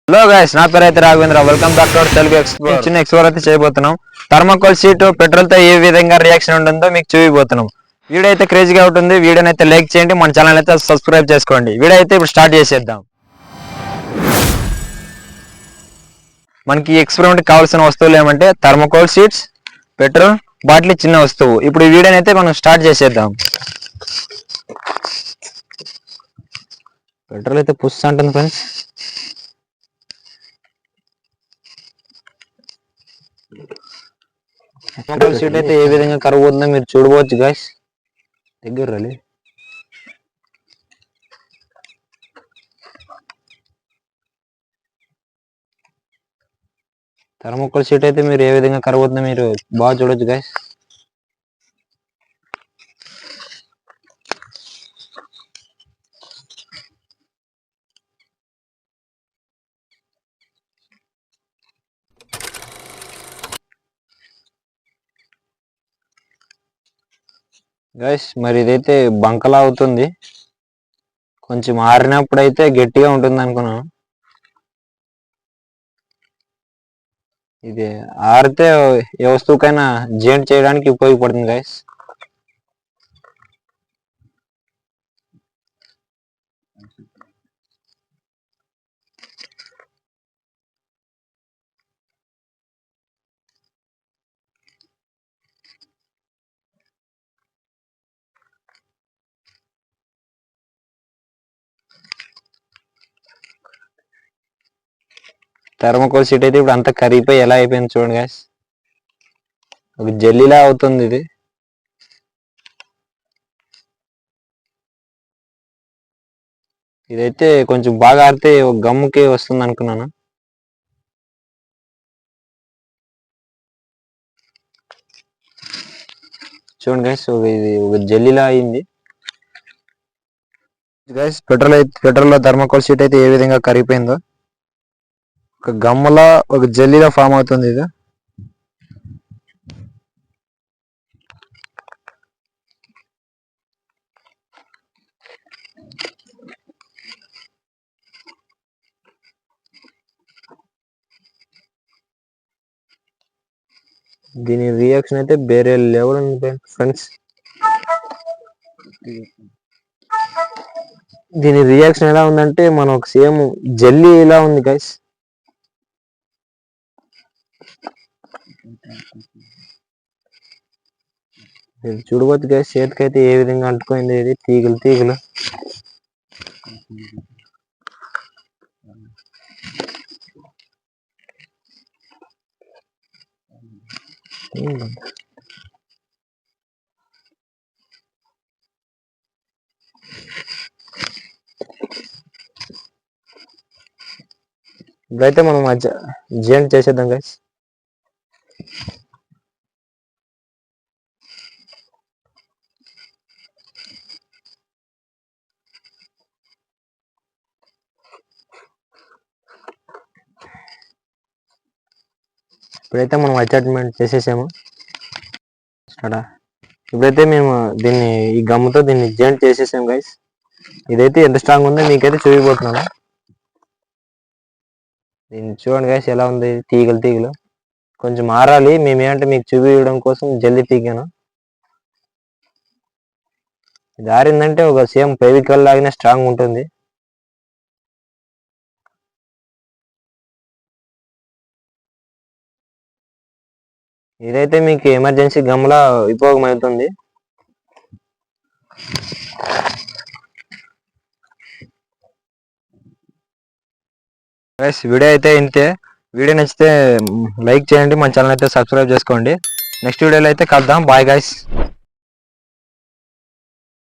Hello guys, నా పేరు అయితే Raghavendra. Welcome back to our Telugu explore. చిన్న ఎక్స్ప్లోర్ అయితే చేయబోతున్నాం. థర్మాకోల్ షీట్ పెట్రోల్ తో ఏ విధంగా రియాక్షన్ ఉంటుందో మీకు చూపిపోతున్నాం. వీడియో అయితే క్రేజీగా ఉంటుంది. వీడియోని అయితే లైక్ చేయండి, మన ఛానల్ అయితే సబ్స్క్రైబ్ చేసుకోండి. వీడియో అయితే ఇప్పుడు స్టార్ట్ చేసేద్దాం. మనకి ఈ ఎక్స్పెరిమెంట్ కావాల్సిన వస్తువులు ఏమంటే థర్మాకోల్ షీట్స్, పెట్రోల్ బాటిల్, చిన్న వస్తువు. ఇప్పుడు ఈ వీడియోని అయితే మనం స్టార్ట్ చేసేద్దాం. పెట్రోల్ అయితే పుష్ అంటుంది ఫ్రెండ్స్. థర్మాకోల్ షీట్ అయితే ఏ విధంగా కరువు అవుతుందో మీరు చూడవచ్చు గైస్. దగ్గర రండి. థర్మాకోల్ షీట్ అయితే మీరు ఏ విధంగా కరువు అవుతుందో మీరు బాగా చూడొచ్చు గైస్. గైస్ మరి ఇదైతే బంకలా అవుతుంది. కొంచెం ఆరినప్పుడు అయితే గట్టిగా ఉంటుంది అనుకున్నాను. ఇది ఆరితే ఏ వస్తువుకైనా జాయింట్ చేయడానికి ఉపయోగపడుతుంది గైస్. థర్మాకోల్ షీట్ అయితే ఇప్పుడు అంతా కరిగిపోయి ఎలా అయిపోయింది చూడండి గైస్. ఒక జెల్లీలా అవుతుంది ఇది. ఇదైతే కొంచెం బాగా ఆరితే ఒక గమ్ముకి వస్తుంది అనుకున్నాను. చూడండి గైస్, ఇది ఒక జెల్లీలా అయింది గైస్. పెట్రోల్ లో థర్మాకోల్ షీట్ అయితే ఏ విధంగా కరిగిపోయిందో ఒక గమ్ములా ఒక జెల్లీలా ఫామ్ అవుతుంది ఇది. దీని రియాక్షన్ అయితే వేరే లెవెల్ ఉంది ఫ్రెండ్స్. దీని రియాక్షన్ ఎలా ఉందంటే మనకు సేమ్ జెల్లీ ఇలా ఉంది గైస్. చూడవచ్చు గైస్, చేతికైతే ఏ విధంగా అంటుకోయింది ఇది తీగలు తీగలు. ఇప్పుడైతే మనం జాయింట్ చేసేద్దాం గైస్. ఇప్పుడైతే మనం అడ్జస్ట్మెంట్ చేసేసాము. ఇప్పుడైతే మేము దీన్ని ఈ గమ్ముతో దీన్ని జాయింట్ చేసేసాం గైస్. ఇదైతే ఎంత స్ట్రాంగ్ ఉందో మీకైతే చూపిపోతున్నాను. దీన్ని చూడండి గైస్ ఎలా ఉంది, తీగలు తీగలు. కొంచెం మారాలి, మేమేమంటే మీకు చూపించడం కోసం జల్దీ తీగాను. ఇది ఆరిందంటే ఒక సేమ్ ఫెవికాల్ లాగానే స్ట్రాంగ్ ఉంటుంది. ఇదైతే మీకు ఎమర్జెన్సీ గమ్లా ఉపయోగమవుతుంది. వీడియో అయితే ఇంతే. వీడియో నచ్చితే లైక్ చేయండి, మన ఛానల్ అయితే సబ్స్క్రైబ్ చేసుకోండి. నెక్స్ట్ వీడియోలో అయితే కలుద్దాం. Bye guys.